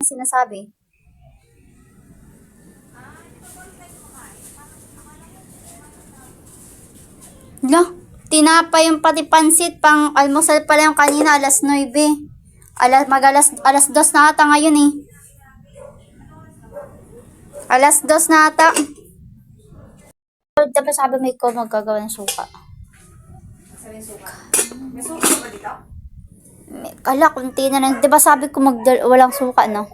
sinasabi. Lah, tinapay yung pati pansit, pang almusal pala yung kanina, alas 9. Alas 2 na ata ngayon eh. Alas 2 na ata. Dapat sabi may ko magagawa ng suka. May suka ba dito? Kala, kunti na lang. Diba sabi ko walang suka, no?